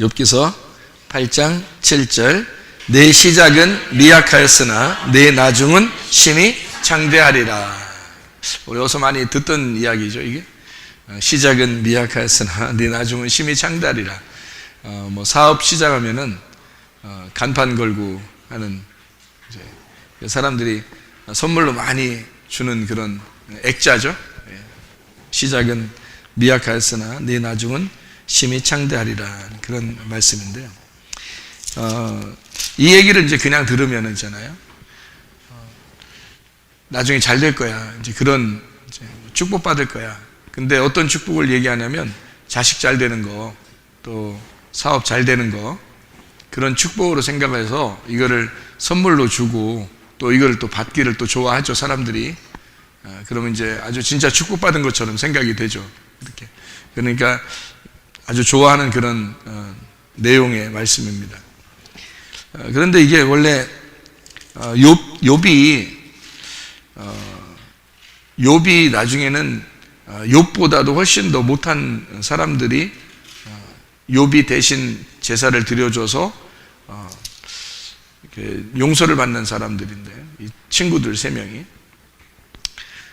욥기서 8장 7절. 내 시작은 미약하였으나 내 나중은 심히 창대하리라. 우리 어서 많이 듣던 이야기죠, 이게. 시작은 미약하였으나 내 나중은 심히 창대하리라. 사업 시작하면은 간판 걸고 하는 이제 사람들이 선물로 많이 주는 그런 액자죠. 시작은 미약하였으나 내 나중은 심히 창대하리라, 그런 말씀인데요. 이 얘기를 이제 그냥 들으면 있잖아요. 나중에 잘 될 거야. 이제 그런 축복 받을 거야. 근데 어떤 축복을 얘기하냐면 자식 잘 되는 거, 또 사업 잘 되는 거, 그런 축복으로 생각해서 이거를 선물로 주고 또 이걸 또 받기를 또 좋아하죠, 사람들이. 그러면 이제 아주 진짜 축복받은 것처럼 생각이 되죠. 이렇게. 그러니까 아주 좋아하는 그런 내용의 말씀입니다. 그런데 이게 원래 욥이 나중에는 욥보다도 훨씬 더 못한 사람들이 욥이 대신 제사를 드려줘서 용서를 받는 사람들인데, 이 친구들 3명이,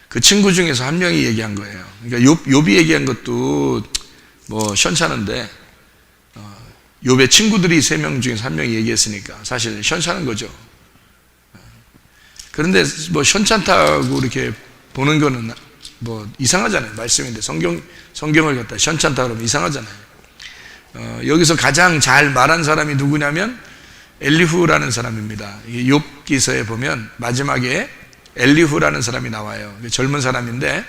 그 친구 중에서 한 명이 얘기한 거예요. 그러니까 욥이 얘기한 것도 뭐 시원찮은데 욥의 친구들이 3명 중에서 한 명이 얘기했으니까 사실 시원찮은 거죠. 그런데 뭐 시원찮다고 이렇게 보는 거는 뭐 이상하잖아요. 말씀인데 성경을 갖다 시원찮다 그러면 이상하잖아요. 여기서 가장 잘 말한 사람이 누구냐면 엘리후라는 사람입니다. 욥기서에 보면 마지막에 엘리후라는 사람이 나와요. 젊은 사람인데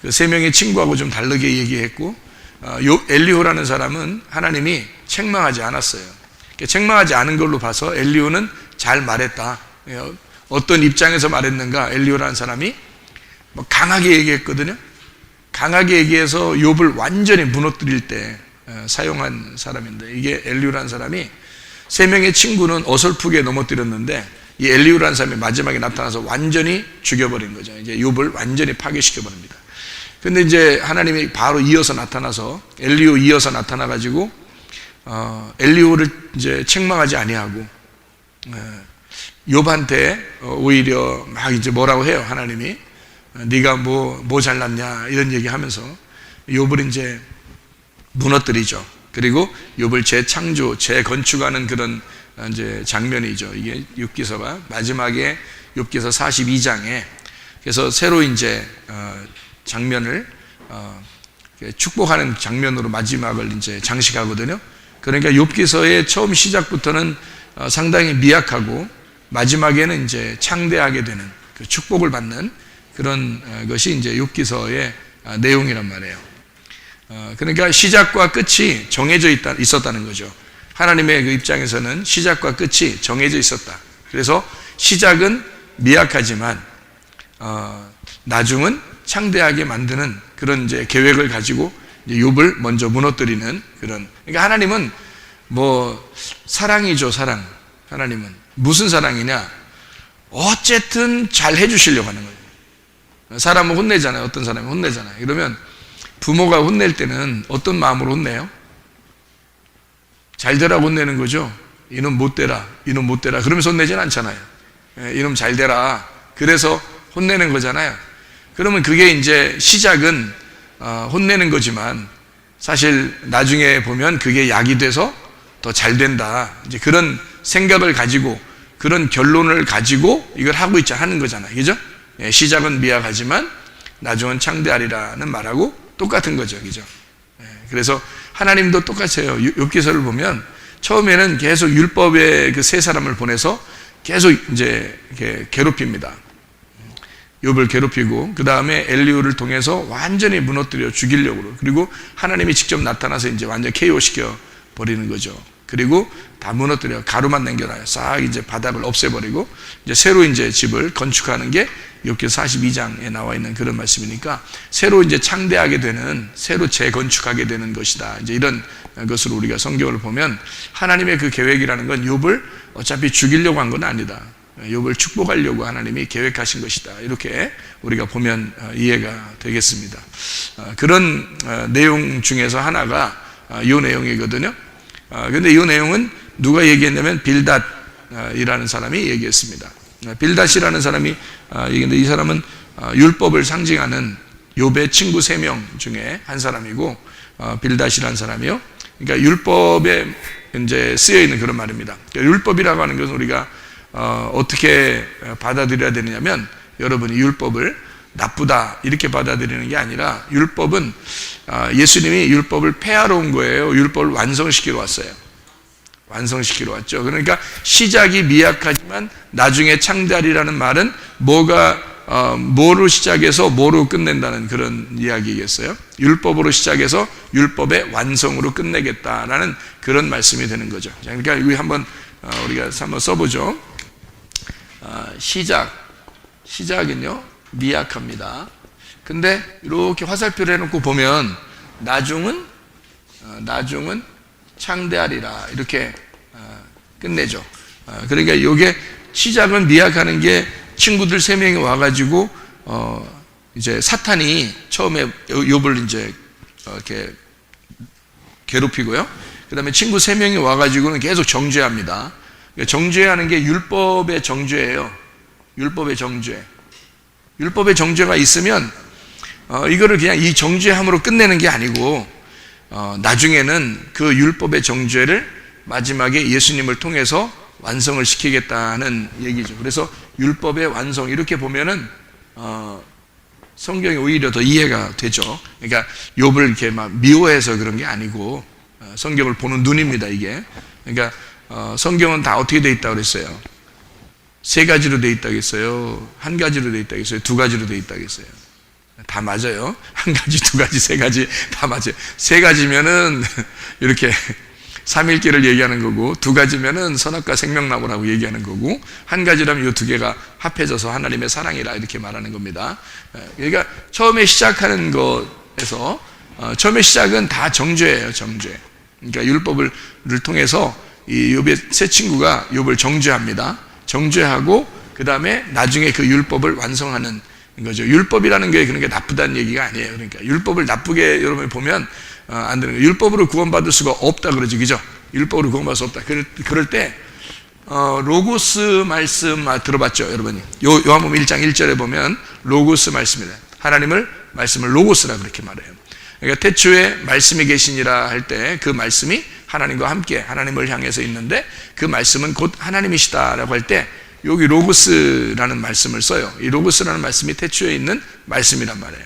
그 3명의 친구하고 좀 다르게 얘기했고, 엘리후라는 사람은 하나님이 책망하지 않았어요. 책망하지 않은 걸로 봐서 엘리후는 잘 말했다. 어떤 입장에서 말했는가? 엘리후라는 사람이 강하게 얘기했거든요. 강하게 얘기해서 욥을 완전히 무너뜨릴 때 사용한 사람인데, 이게 엘리후라는 사람이 3명의 친구는 어설프게 넘어뜨렸는데 이 엘리후라는 사람이 마지막에 나타나서 완전히 죽여버린 거죠. 이제 욥을 완전히 파괴시켜버립니다. 근데 이제 하나님이 바로 이어서 나타나서 엘리후 이어서 나타나가지고 엘리후를 이제 책망하지 아니하고 욥한테 오히려 막 이제 뭐라고 해요. 하나님이 네가 뭐 잘났냐 이런 얘기하면서 욥을 이제 무너뜨리죠. 그리고 욥을 재창조, 재건축하는 그런 이제 장면이죠. 이게 욥기서가 마지막에 욥기서 42장에 그래서 새로 이제 장면을 축복하는 장면으로 마지막을 이제 장식하거든요. 그러니까 욥기서의 처음 시작부터는 상당히 미약하고 마지막에는 이제 창대하게 되는 그 축복을 받는 그런 것이 이제 욥기서의 내용이란 말이에요. 그러니까 시작과 끝이 정해져 있었다는 거죠. 하나님의 그 입장에서는 시작과 끝이 정해져 있었다. 그래서 시작은 미약하지만 나중은 창대하게 만드는 그런 이제 계획을 가지고 이제 욥을 먼저 무너뜨리는 그런. 그러니까 하나님은 뭐 사랑이죠, 사랑. 하나님은 무슨 사랑이냐? 어쨌든 잘 해주시려고 하는 거예요. 사람은 혼내잖아요. 어떤 사람이 혼내잖아요. 그러면 부모가 혼낼 때는 어떤 마음으로 혼내요? 잘 되라고 혼내는 거죠. 이놈 못 되라, 이놈 못 되라. 그러면서 혼내진 않잖아요. 이놈 잘 되라. 그래서 혼내는 거잖아요. 그러면 그게 이제 시작은 혼내는 거지만 사실 나중에 보면 그게 약이 돼서 더 잘 된다. 이제 그런 생각을 가지고 그런 결론을 가지고 이걸 하는 거잖아요. 그죠? 시작은 미약하지만 나중은 창대하리라는 말하고 똑같은 거죠. 그죠? 그래서 하나님도 똑같아요. 욥기서를 보면 처음에는 계속 율법의 그 3사람을 보내서 계속 이제 이렇게 괴롭힙니다. 욥을 괴롭히고 그 다음에 엘리후를 통해서 완전히 무너뜨려 죽이려고, 그리고 하나님이 직접 나타나서 이제 완전 KO 시켜 버리는 거죠. 그리고 다 무너뜨려 가루만 남겨놔요. 싹 이제 바닥을 없애버리고 이제 새로 이제 집을 건축하는 게 욥기서 42장에 나와 있는 그런 말씀이니까 새로 이제 창대하게 되는, 새로 재건축하게 되는 것이다. 이제 이런 것으로 우리가 성경을 보면 하나님의 그 계획이라는 건 욥을 어차피 죽이려고 한 건 아니다. 욥을 축복하려고 하나님이 계획하신 것이다. 이렇게 우리가 보면 이해가 되겠습니다. 그런 내용 중에서 하나가 이 내용이거든요. 근데 이 내용은 누가 얘기했냐면 빌닷이라는 사람이 얘기했습니다. 빌닷이라는 사람이 얘기했는데, 이 사람은 율법을 상징하는 욥의 친구 3명 중에 한 사람이고, 빌닷이라는 사람이요. 그러니까 율법에 이제 쓰여 있는 그런 말입니다. 그러니까 율법이라고 하는 것은 우리가 어떻게 받아들여야 되느냐면, 여러분이 율법을 나쁘다 이렇게 받아들이는 게 아니라, 율법은 예수님이 율법을 폐하러 온 거예요. 율법을 완성시키러 왔어요. 완성시키러 왔죠. 그러니까 시작이 미약하지만 나중에 창대하리라는 말은 뭐로 시작해서 뭐로 끝낸다는 그런 이야기겠어요. 율법으로 시작해서 율법의 완성으로 끝내겠다라는 그런 말씀이 되는 거죠. 그러니까 여기 우리가 한번 써보죠. 시작은요 미약합니다. 근데 이렇게 화살표를 해놓고 보면 나중은 창대하리라 이렇게 끝내죠. 그러니까 이게 시작은 미약하는 게, 친구들 3명이 와가지고 이제 사탄이 처음에 욥을 이제 이렇게 괴롭히고요. 그 다음에 친구 3명이 와가지고는 계속 정죄합니다. 정죄하는 게 율법의 정죄예요. 율법의 정죄. 율법의 정죄가 있으면 이거를 그냥 이 정죄함으로 끝내는 게 아니고, 나중에는 그 율법의 정죄를 마지막에 예수님을 통해서 완성을 시키겠다는 얘기죠. 그래서 율법의 완성, 이렇게 보면은 성경이 오히려 더 이해가 되죠. 그러니까 욥을 이렇게 막 미워해서 그런 게 아니고, 성경을 보는 눈입니다, 이게. 그러니까 성경은 다 어떻게 돼 있다고 그랬어요? 3가지로 돼 있다고 했어요? 1가지로 돼 있다고 했어요? 2가지로 돼 있다고 했어요? 다 맞아요. 1가지, 2가지, 3가지 다 맞아요. 3가지면은 이렇게 삼일계를 얘기하는 거고, 2가지면은 선악과 생명나무라고 얘기하는 거고, 1가지라면 이 2개가 합해져서 하나님의 사랑이라 이렇게 말하는 겁니다. 그러니까 처음에 시작하는 것에서 처음에 시작은 다 정죄예요. 정죄. 그러니까 율법을 통해서 이 욥의 세 친구가 욥을 정죄합니다. 정죄하고 그 다음에 나중에 그 율법을 완성하는 거죠. 율법이라는 게 그런 게 나쁘다는 얘기가 아니에요. 그러니까 율법을 나쁘게 여러분이 보면 안 되는 거예요. 율법으로 구원받을 수가 없다 그러죠, 그죠? 율법으로 구원받을 수 없다. 그럴 때 로고스 말씀 들어봤죠, 여러분이? 요한복음 1장 1절에 보면 로고스 말씀이다. 하나님을 말씀을 로고스라 그렇게 말해요. 그러니까 태초에 말씀이 계시니라 할 때 그 말씀이 하나님과 함께 하나님을 향해서 있는데, 그 말씀은 곧 하나님이시다라고 할 때 여기 로고스라는 말씀을 써요. 이 로고스라는 말씀이 태초에 있는 말씀이란 말이에요.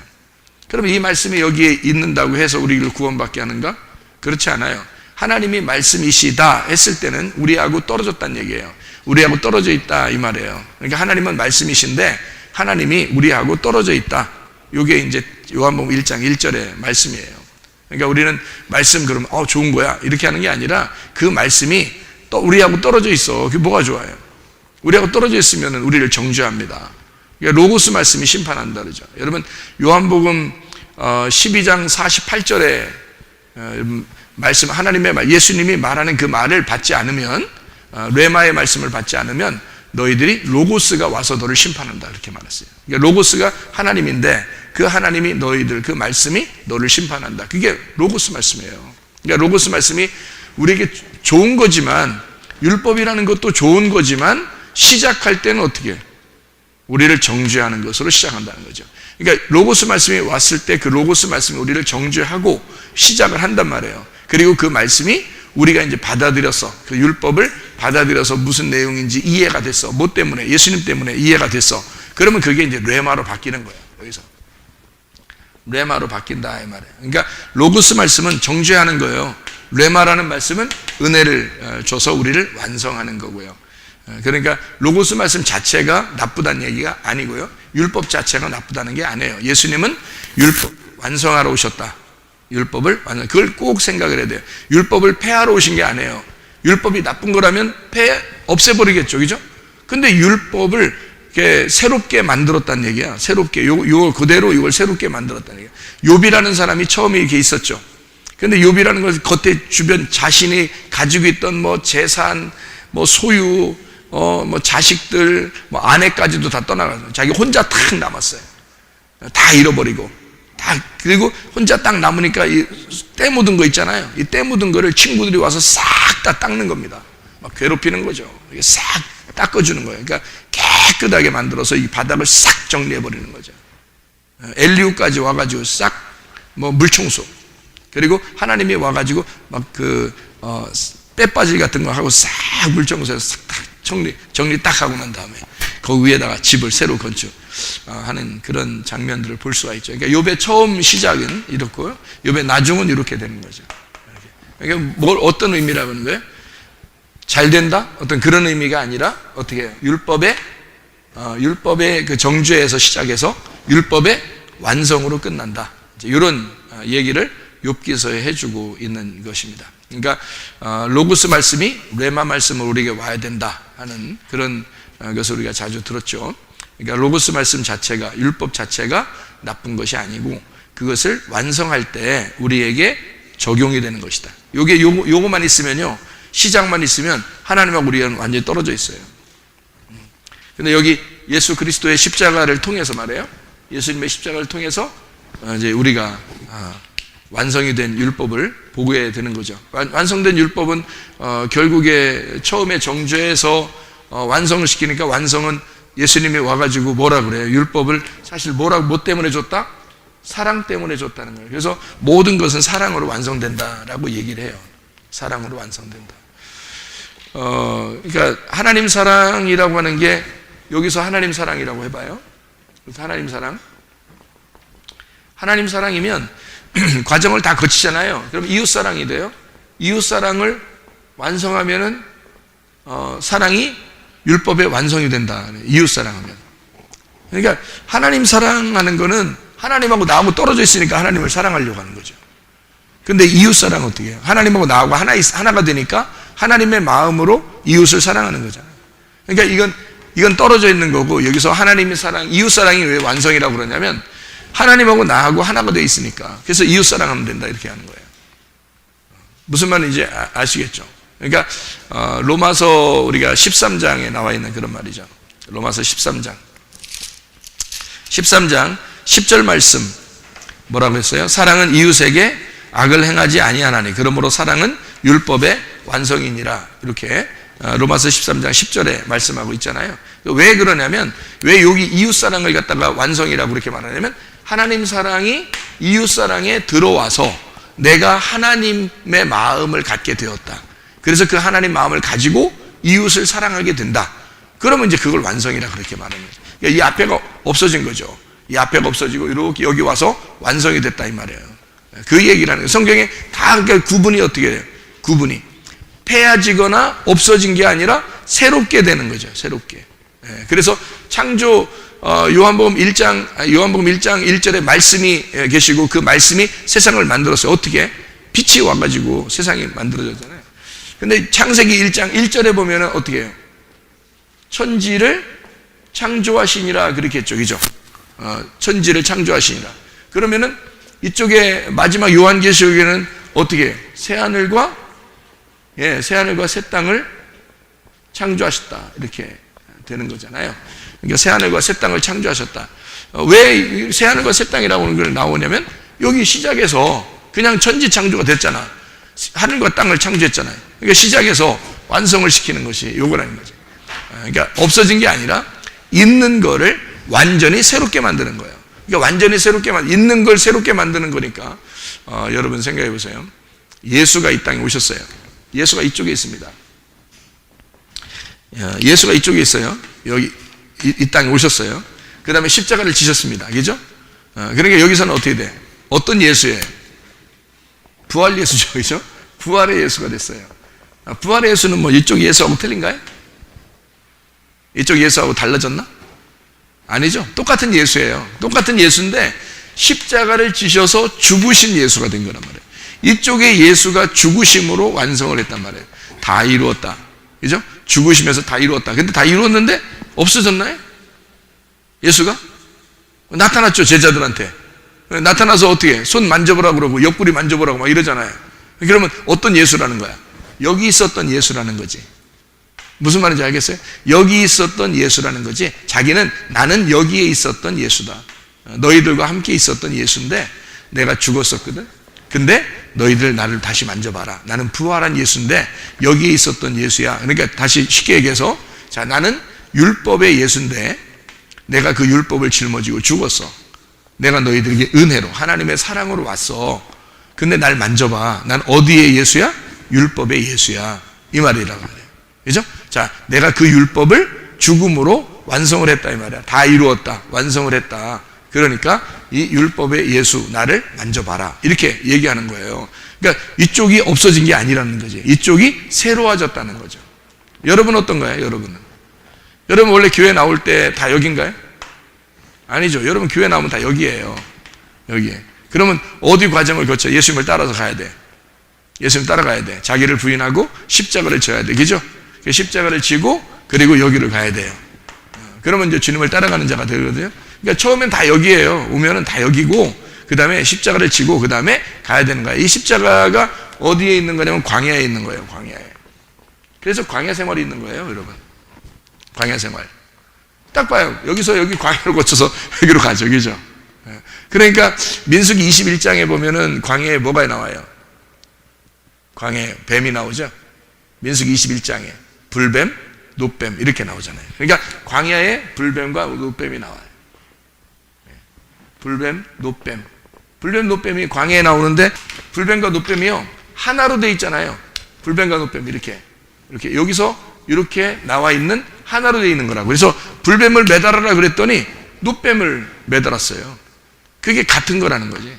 그럼 이 말씀이 여기에 있는다고 해서 우리를 구원받게 하는가? 그렇지 않아요. 하나님이 말씀이시다 했을 때는 우리하고 떨어졌다는 얘기예요. 우리하고 떨어져 있다 이 말이에요. 그러니까 하나님은 말씀이신데 하나님이 우리하고 떨어져 있다. 이게 이제 요한복음 1장 1절의 말씀이에요. 그러니까 우리는 말씀 그러면 좋은 거야 이렇게 하는 게 아니라, 그 말씀이 또 우리하고 떨어져 있어. 그게 뭐가 좋아요? 우리하고 떨어져 있으면 우리를 정죄합니다. 그러니까 로고스 말씀이 심판한다 그러죠. 여러분 요한복음 12장 48절에 말씀, 하나님의 말, 예수님이 말하는 그 말을 받지 않으면, 레마의 말씀을 받지 않으면 너희들이 로고스가 와서 너를 심판한다 그렇게 말했어요. 그러니까 로고스가 하나님인데 그 하나님이 너희들, 그 말씀이 너를 심판한다. 그게 로고스 말씀이에요. 그러니까 로고스 말씀이 우리에게 좋은 거지만, 율법이라는 것도 좋은 거지만 시작할 때는 어떻게? 우리를 정죄하는 것으로 시작한다는 거죠. 그러니까 로고스 말씀이 왔을 때 그 로고스 말씀이 우리를 정죄하고 시작을 한단 말이에요. 그리고 그 말씀이 우리가 이제 받아들여서, 그 율법을 받아들여서 무슨 내용인지 이해가 됐어. 뭐 때문에? 예수님 때문에 이해가 됐어. 그러면 그게 이제 레마로 바뀌는 거예요. 여기서 레마로 바뀐다 이 말이에요. 그러니까 로고스 말씀은 정죄하는 거예요. 레마라는 말씀은 은혜를 줘서 우리를 완성하는 거고요. 그러니까 로고스 말씀 자체가 나쁘다는 얘기가 아니고요, 율법 자체가 나쁘다는 게 아니에요. 예수님은 율법 완성하러 오셨다. 율법을 완성, 그걸 꼭 생각을 해야 돼요. 율법을 폐하러 오신 게 아니에요. 율법이 나쁜 거라면 없애버리겠죠, 그죠? 근데 율법을 이렇게 새롭게 만들었다는 얘기야. 새롭게 요 그대로 이걸 새롭게 만들었다는 얘기야. 욥이라는 사람이 처음에 이렇게 있었죠. 근데 욥이라는 것은 겉에 주변 자신이 가지고 있던 뭐 재산, 뭐 소유, 뭐 자식들, 뭐 아내까지도 다 떠나가서 자기 혼자 탁 남았어요. 다 잃어버리고, 그리고 혼자 딱 남으니까 때 묻은 거 있잖아요. 이 때 묻은 거를 친구들이 와서 싹 다 닦는 겁니다. 막 괴롭히는 거죠. 이게 싹 닦아주는 거예요. 그러니까 깨끗하게 만들어서 이 바닥을 싹 정리해 버리는 거죠. 엘리우까지 와가지고 싹 물청소. 그리고 하나님이 와가지고 막 빼빠질 같은 거 하고 싹 물청소해서 싹 정리 딱 하고 난 다음에 그 위에다가 집을 새로 건축하는 그런 장면들을 볼 수가 있죠. 그러니까 욥의 처음 시작은 이렇고요. 욥의 나중은 이렇게 되는 거죠. 그러니까 어떤 의미라고 하는 거예요? 잘 된다? 어떤 그런 의미가 아니라 어떻게 해요? 율법의 그 정죄에서 시작해서 율법의 완성으로 끝난다. 이런 얘기를 욥기서에 해주고 있는 것입니다. 그러니까 로고스 말씀이 레마 말씀으로 우리에게 와야 된다 하는 그런 것을 우리가 자주 들었죠. 그러니까 로고스 말씀 자체가, 율법 자체가 나쁜 것이 아니고 그것을 완성할 때 우리에게 적용이 되는 것이다. 요거만 있으면요, 시작만 있으면 하나님하고 우리는 완전히 떨어져 있어요. 근데 여기 예수 그리스도의 십자가를 통해서 말해요. 예수님의 십자가를 통해서 이제 우리가 완성이 된 율법을 보게 되는 거죠. 완성된 율법은 결국에 처음에 정죄해서 완성을 시키니까, 완성은 예수님이 와가지고 뭐라 그래요? 율법을 사실 뭐 때문에 줬다? 사랑 때문에 줬다는 거예요. 그래서 모든 것은 사랑으로 완성된다라고 얘기를 해요. 사랑으로 완성된다. 그러니까 하나님 사랑이라고 하는 게, 여기서 하나님 사랑이라고 해봐요. 그래서 하나님 사랑이면 과정을 다 거치잖아요. 그럼 이웃 사랑이 돼요. 이웃 사랑을 완성하면은 사랑이 율법의 완성이 된다. 이웃 사랑하면. 그러니까 하나님 사랑하는 거는 하나님하고 나하고 떨어져 있으니까 하나님을 사랑하려고 하는 거죠. 근데 이웃 사랑은 어떻게 해요? 하나님하고 나하고 하나가 되니까 하나님의 마음으로 이웃을 사랑하는 거잖아요. 그러니까 이건 떨어져 있는 거고, 여기서 하나님의 사랑, 이웃 사랑이 왜 완성이라고 그러냐면 하나님하고 나하고 하나가 되어 있으니까. 그래서 이웃 사랑하면 된다 이렇게 하는 거예요. 무슨 말인지 아시겠죠? 그러니까 로마서 우리가 13장에 나와 있는 그런 말이죠. 로마서 13장 10절 말씀 뭐라고 했어요? 사랑은 이웃에게 악을 행하지 아니하나니 그러므로 사랑은 율법의 완성이니라. 이렇게 로마서 13장 10절에 말씀하고 있잖아요. 왜 그러냐면, 왜 여기 이웃 사랑을 갖다가 완성이라고 그렇게 말하냐면, 하나님 사랑이 이웃 사랑에 들어와서 내가 하나님의 마음을 갖게 되었다. 그래서 그 하나님 마음을 가지고 이웃을 사랑하게 된다. 그러면 이제 그걸 완성이라 그렇게 말하는 거죠. 그러니까 이 앞에가 없어진 거죠. 이 앞에가 없어지고 이렇게 여기 와서 완성이 됐다 이 말이에요. 그 얘기를 하는 거예요. 성경에 다 구분이 어떻게 돼요? 구분이 폐해지거나 없어진 게 아니라 새롭게 되는 거죠. 새롭게. 그래서 창조 요한복음 1장 1절에 말씀이 계시고 그 말씀이 세상을 만들었어요. 어떻게? 빛이 와가지고 세상이 만들어졌잖아요. 근데 창세기 1장 1절에 보면은 어떻게 해요? 천지를 창조하시니라 그렇게 했죠. 그죠? 천지를 창조하시니라. 그러면은 이쪽에 마지막 요한계시록에는 어떻게 해요? 새하늘과 새 땅을 창조하셨다. 이렇게 되는 거잖아요. 그러니까 새하늘과 새 땅을 창조하셨다. 왜 새하늘과 새 땅이라고 하는 걸 나오냐면, 여기 시작에서 그냥 천지 창조가 됐잖아. 하늘과 땅을 창조했잖아요. 그러니까 시작에서 완성을 시키는 것이 요거라는 거죠. 그러니까 없어진 게 아니라 있는 거를 완전히 새롭게 만드는 거예요. 그러니까 완전히 새롭게 있는 걸 새롭게 만드는 거니까 여러분 생각해 보세요. 예수가 이 땅에 오셨어요. 예수가 이쪽에 있습니다. 예수가 이쪽에 있어요. 여기 이 땅에 오셨어요. 그 다음에 십자가를 지셨습니다. 그죠? 그러니까 여기서는 어떻게 돼? 어떤 예수예요? 부활 예수죠. 그죠? 부활의 예수가 됐어요. 부활의 예수는 뭐 이쪽 예수하고 틀린가요? 이쪽 예수하고 달라졌나? 아니죠. 똑같은 예수예요. 똑같은 예수인데 십자가를 지셔서 죽으신 예수가 된 거란 말이에요. 이쪽에 예수가 죽으심으로 완성을 했단 말이에요. 다 이루었다. 그죠? 죽으시면서 다 이루었다. 근데 다 이루었는데 없어졌나요? 예수가? 나타났죠. 제자들한테. 나타나서 어떻게 손 만져보라고 그러고 옆구리 만져보라고 막 이러잖아요. 그러면 어떤 예수라는 거야? 여기 있었던 예수라는 거지. 무슨 말인지 알겠어요? 여기 있었던 예수라는 거지. 자기는 나는 여기에 있었던 예수다. 너희들과 함께 있었던 예수인데 내가 죽었었거든. 근데 너희들 나를 다시 만져봐라. 나는 부활한 예수인데 여기에 있었던 예수야. 그러니까 다시 쉽게 얘기해서, 자, 나는 율법의 예수인데 내가 그 율법을 짊어지고 죽었어. 내가 너희들에게 은혜로 하나님의 사랑으로 왔어. 근데 날 만져봐. 난 어디의 예수야? 율법의 예수야. 이 말이라고 그래요. 그죠? 자, 내가 그 율법을 죽음으로 완성을 했다 이 말이야. 다 이루었다. 완성을 했다. 그러니까 이 율법의 예수 나를 만져봐라. 이렇게 얘기하는 거예요. 그러니까 이쪽이 없어진 게 아니라는 거지. 이쪽이 새로워졌다는 거죠. 여러분 어떤가요? 여러분은? 여러분 원래 교회 나올 때 다 여긴가요? 아니죠. 여러분 교회 나오면 다 여기예요. 여기에. 그러면 어디 과정을 거쳐? 예수님을 따라서 가야 돼. 예수님 따라가야 돼. 자기를 부인하고 십자가를 져야 돼. 그죠? 십자가를 지고 그리고 여기를 가야 돼요. 그러면 이제 주님을 따라가는 자가 되거든요. 그러니까 처음엔 다 여기예요. 오면은 다 여기고 그 다음에 십자가를 지고 그 다음에 가야 되는 거예요. 이 십자가가 어디에 있는 거냐면 광야에 있는 거예요. 광야에. 그래서 광야 생활이 있는 거예요, 여러분. 광야 생활. 딱 봐요. 여기서 여기 광야를 거쳐서 여기로 가죠. 그죠? 그러니까 민수기 21장에 보면은 광야에 뭐가 나와요? 광야에 뱀이 나오죠? 민수기 21장에 불뱀, 놋뱀 이렇게 나오잖아요. 그러니까 광야에 불뱀과 놋뱀이 나와요. 불뱀, 놋뱀. 불뱀, 놋뱀이 광야에 나오는데 불뱀과 놋뱀이요 하나로 돼 있잖아요. 불뱀과 놋뱀 이렇게 여기서 이렇게 나와 있는 하나로 돼 있는 거라고. 그래서 불뱀을 매달아라 그랬더니 놋뱀을 매달았어요. 그게 같은 거라는 거지.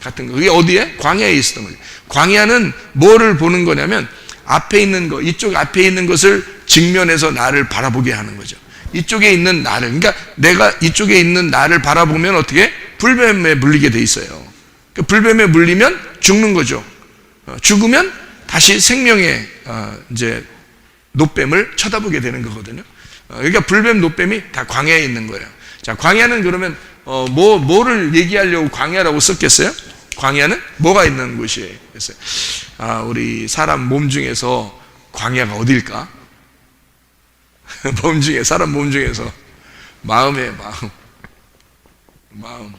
같은 거. 그게 어디에? 광야에 있었던 거지. 광야는 뭐를 보는 거냐면 앞에 있는 거, 이쪽 앞에 있는 것을 직면해서 나를 바라보게 하는 거죠. 이쪽에 있는 나를, 그러니까 내가 이쪽에 있는 나를 바라보면 어떻게? 불뱀에 물리게 돼 있어요. 그러니까 불뱀에 물리면 죽는 거죠. 죽으면 다시 생명의 이제 놋뱀을 쳐다보게 되는 거거든요. 그러니까 불뱀, 놋뱀이 다 광야에 있는 거예요. 자, 광야는 그러면 뭐를 얘기하려고 광야라고 썼겠어요? 광야는 뭐가 있는 곳이에요? 우리 사람 몸 중에서 광야가 어디일까? 사람 몸 중에서 마음의 마음.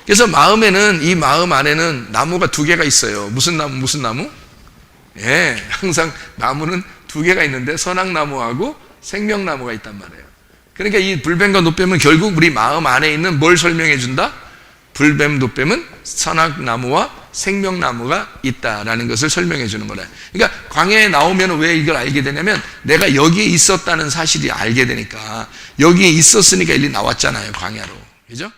그래서 마음에는, 이 마음 안에는 나무가 두 개가 있어요. 무슨 나무? 예, 항상 나무는 두 개가 있는데 선악나무하고 생명나무가 있단 말이에요. 그러니까 이 불뱀과 놋뱀은 결국 우리 마음 안에 있는 뭘 설명해 준다? 불뱀, 놋뱀은 선악나무와 생명나무가 있다라는 것을 설명해 주는 거라. 그러니까 광야에 나오면 왜 이걸 알게 되냐면 내가 여기에 있었다는 사실이 알게 되니까, 여기에 있었으니까 일리 나왔잖아요, 광야로. 그죠?